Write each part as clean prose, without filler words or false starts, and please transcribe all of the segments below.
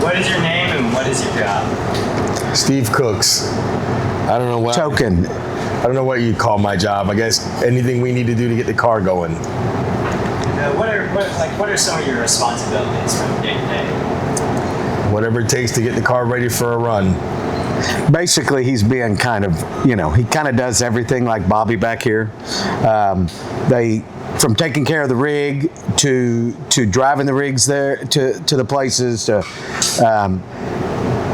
What is your name and what is your job? Steve Cooks. I don't know what. Choking. I don't know what you call my job. I guess anything we need to do to get the car going. What are some of your responsibilities from day to day? Whatever it takes to get the car ready for a run. Basically, he's being kind of, he kind of does everything like Bobby back here. From taking care of the rig to driving the rigs there to the places to,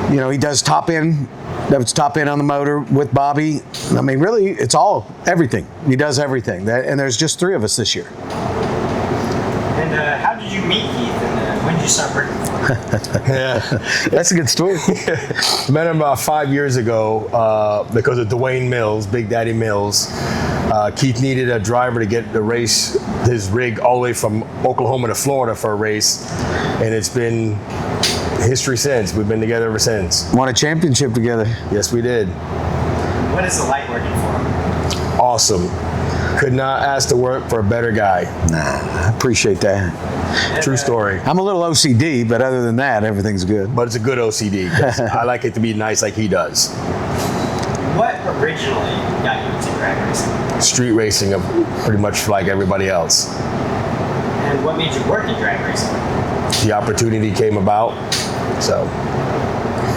he does top end. That was top end on the motor with Bobby. I mean, really, it's everything. He does everything. And there's just 3 of us this year. And how did you meet Keith, and when did you start working for him? Yeah, that's a good story. Met him about 5 years ago because of Dwayne Mills, Big Daddy Mills. Keith needed a driver to get his rig all the way from Oklahoma to Florida for a race, and it's been history since. We've been together ever since. Won a championship together. Yes, we did. What is it like working for him? Awesome. Could not ask to work for a better guy. Nah, I appreciate that. True story. I'm a little OCD, but other than that, everything's good. But it's a good OCD. I like it to be nice like he does. What originally got you into drag racing? Street racing, pretty much like everybody else. And what made you work in drag racing? The opportunity came about, so.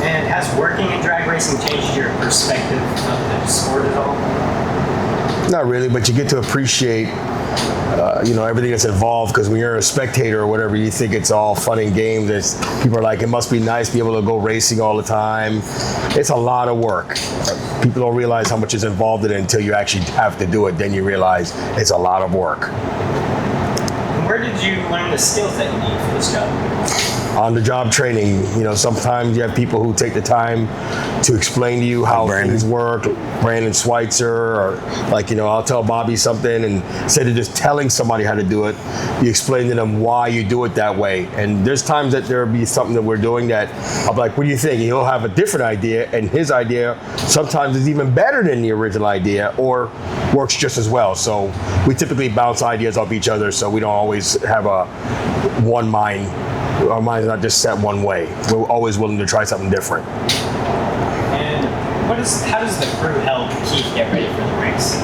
And has working in drag racing changed your perspective of the sport at all? Not really, but you get to appreciate, everything that's involved. Because when you're a spectator or whatever, you think it's all fun and games. People are like, it must be nice to be able to go racing all the time. It's a lot of work. People don't realize how much is involved in it until you actually have to do it. Then you realize it's a lot of work. And where did you learn the skills that you need for this job? On-the-job training. Sometimes you have people who take the time to explain to you how things work. Brandon Schweitzer, or I'll tell Bobby something, and instead of just telling somebody how to do it, you explain to them why you do it that way. And there's times that there'll be something that we're doing that I'll be like, what do you think? And he'll have a different idea, and his idea sometimes is even better than the original idea, or works just as well. So we typically bounce ideas off each other, so we don't always have one mind. Our mind's not just set one way. We're always willing to try something different. And how does the crew help Keith get ready for the race?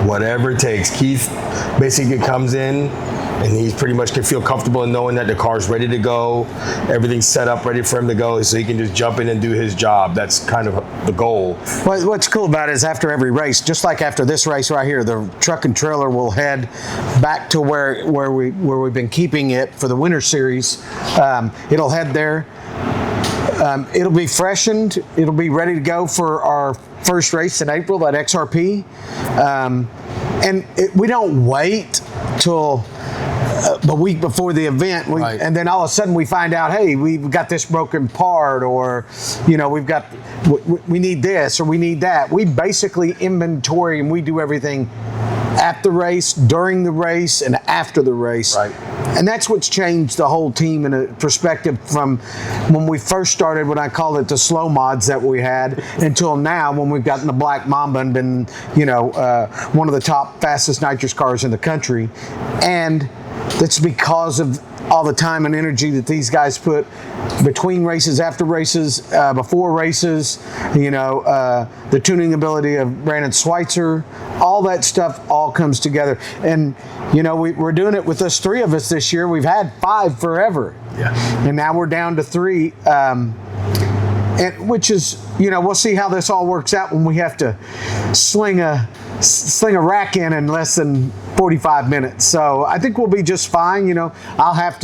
Whatever it takes. Keith basically comes in, and he pretty much can feel comfortable in knowing that the car's ready to go, everything's set up, ready for him to go, so he can just jump in and do his job. That's kind of the goal. What's cool about it is after every race, just like after this race right here, the truck and trailer will head back to where we've been keeping it for the winter series. It'll head there. It'll be freshened. It'll be ready to go for our first race in April, that XRP. We don't wait till a week before the event, right. And then all of a sudden we find out, hey, we've got this broken part, or we need this or we need that. We basically inventory, and we do everything at the race, during the race, and after the race. Right. And that's what's changed the whole team in a perspective from when we first started, when I called it the slow mods that we had, until now when we've gotten the Black Mamba and been, one of the top fastest nitrous cars in the country. And that's because of all the time and energy that these guys put between races, after races, before races, the tuning ability of Brandon Schweitzer, all that stuff all comes together. And, we're doing it with us 3 of us this year. We've had 5 forever. Yeah. And now we're down to 3. Which is, we'll see how this all works out when we have to sling a rack in less than 45 minutes. So I think we'll be just fine. I have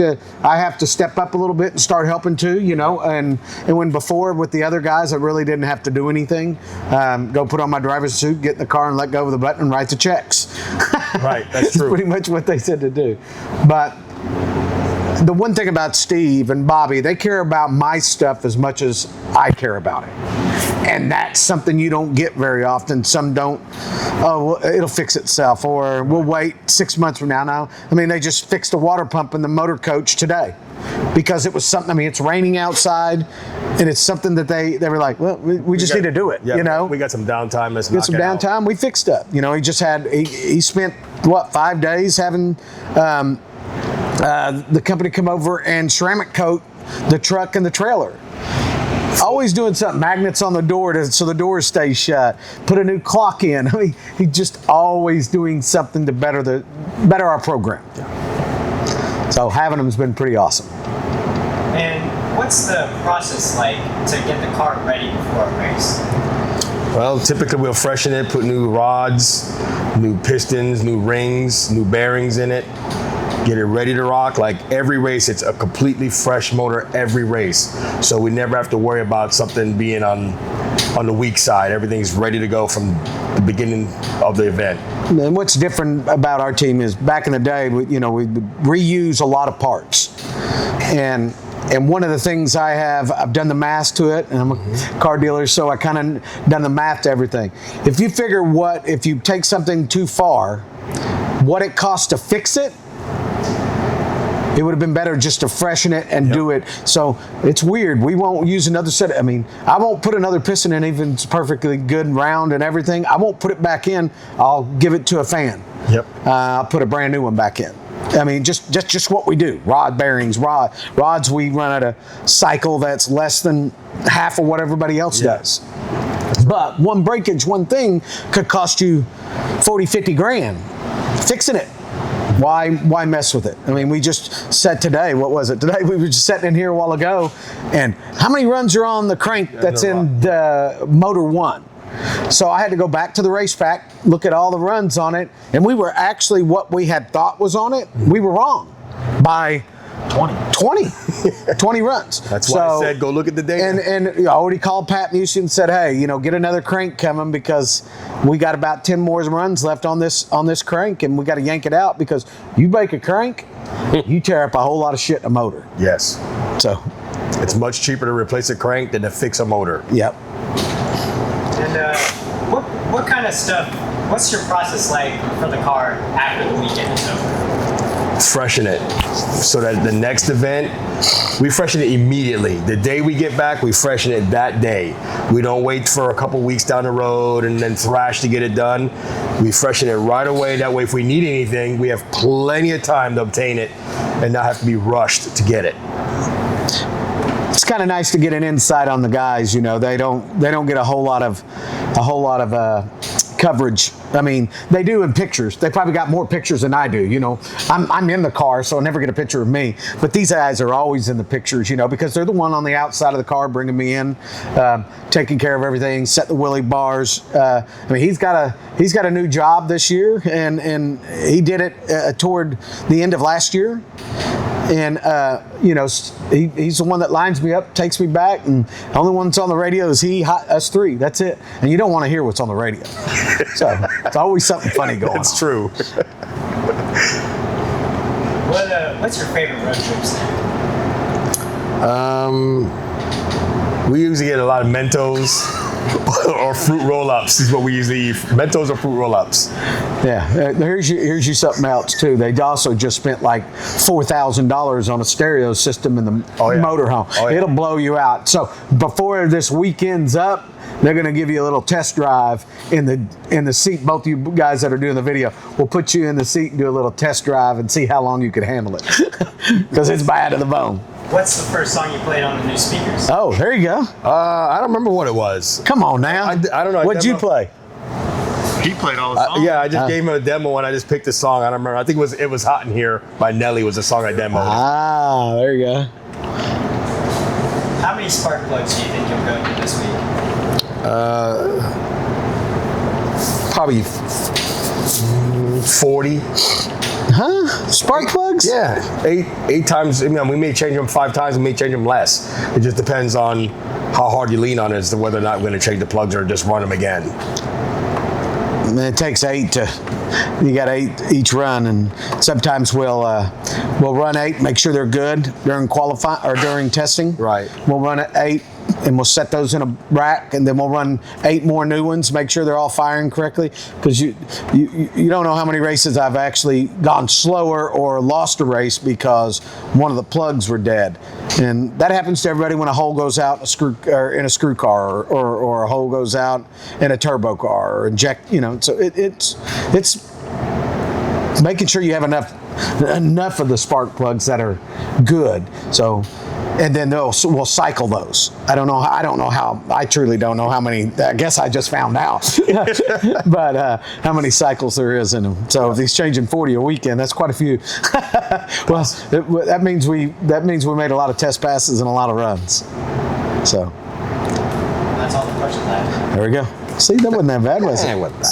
to step up a little bit and start helping too, and when before with the other guys, I really didn't have to do anything. Go put on my driver's suit, get in the car and let go of the button and write the checks. Right, that's true. Pretty much what they said to do. But the one thing about Steve and Bobby, they care about my stuff as much as I care about it. And that's something you don't get very often. Some don't, it'll fix itself, or we'll wait 6 months from now. No, they just fixed a water pump in the motor coach today because it was something, it's raining outside, and it's something that they were like, well, we just need to do it, Yeah, we got some downtime. Let's knock it out. Downtime, we fixed it. He spent, 5 days having, the company come over and ceramic coat the truck and the trailer. Always doing something. Magnets on the door so the doors stay shut. Put a new clock in. I mean, he's just always doing something to better our program. So having him has been pretty awesome. And what's the process like to get the car ready before a race? Well, typically we'll freshen it, put new rods, new pistons, new rings, new bearings in it, get it ready to rock. Like every race, it's a completely fresh motor every race. So we never have to worry about something being on the weak side. Everything's ready to go from the beginning of the event. And what's different about our team is back in the day, we reuse a lot of parts. And one of the things I've done the math to it, and I'm a car dealer, so I kind of done the math to everything. If you figure if you take something too far, what it costs to fix it, it would have been better just to freshen it and do it. So it's weird. We won't use another set. I mean, I won't put another piston in, even if it's perfectly good and round and everything. I won't put it back in. I'll give it to a fan. Yep. I'll put a brand new one back in. I mean, just what we do. Rod bearings, rods. We run at a cycle that's less than half of what everybody else does. But one breakage, one thing could cost you 40, 50 grand fixing it. Why mess with it? I mean, we just said today, what was it? Today we were just sitting in here a while ago, and how many runs are on the crank that's in the motor one? So I had to go back to the race pack, look at all the runs on it, and we were actually what we had thought was on it, we were wrong by 20 runs. That's why I said go look at the data. And I already called Pat Musey and said, hey, get another crank coming because we got about 10 more runs left on this crank, and we got to yank it out because you break a crank, you tear up a whole lot of shit in a motor. Yes. So it's much cheaper to replace a crank than to fix a motor. Yep. And what kind of stuff, what's your process like for the car after the weekend is over? Freshen it so that the next event, we freshen it immediately. The day we get back, we freshen it that day. We don't wait for a couple weeks down the road and then thrash to get it done. We freshen it right away. That way, if we need anything, we have plenty of time to obtain it and not have to be rushed to get it. It's kind of nice to get an insight on the guys. They don't get a whole lot of coverage. I mean, they do in pictures. They probably got more pictures than I do. I'm in the car, so I never get a picture of me. But these guys are always in the pictures, because they're the one on the outside of the car bringing me in, taking care of everything, set the wheelie bars. I mean, he's got a new job this year, and he did it toward the end of last year. And he's the one that lines me up, takes me back, and the only one that's on the radio is us three. That's it. And you don't want to hear what's on the radio. So it's always something funny going on. It's true. What's your favorite road trips? We usually get a lot of Mentos or fruit roll-ups is what we usually eat. Mentos or fruit roll-ups. Yeah, here's you something else too. They also just spent like $4,000 on a stereo system in the motorhome. Oh, yeah. It'll blow you out. So before this weekend's up, they're going to give you a little test drive in the seat. Both of you guys that are doing the video, we'll put you in the seat and do a little test drive and see how long you can handle it, because it's bad to the bone. What's the first song you played on the new speakers? Oh, there you go. I don't remember what it was. Come on now. I don't know. What'd you play? He played all the songs. Yeah, I just gave him a demo and I just picked a song. I don't remember. I think it was Hot in Here by Nelly was the song I demoed. Ah, there you go. How many spark plugs do you think you'll go to this week? Probably 40. Huh? Spark plugs? Yeah, eight times. We may change them 5 times. We may change them less. It just depends on how hard you lean on it as to whether or not we're going to change the plugs or just run them again. It takes 8 you got 8 each run, and sometimes we'll run 8, make sure they're good during during testing. Right. We'll run 8 and we'll set those in a rack, and then we'll run 8 more new ones, make sure they're all firing correctly, because you don't know how many races I've actually gone slower or lost a race because one of the plugs were dead. And that happens to everybody when a hole goes out in a screw car, or a hole goes out in a turbo car, or inject, so it's making sure you have enough enough of the spark plugs that are good. So, and then we'll cycle those. I don't know how. I truly don't know how many. I guess I just found out. But how many cycles there is in them. So if he's changing 40 a weekend, that's quite a few. Well, that means we made a lot of test passes and a lot of runs. So That's all the questions I have. there we go. See, that wasn't that bad, was it? Yeah, what the-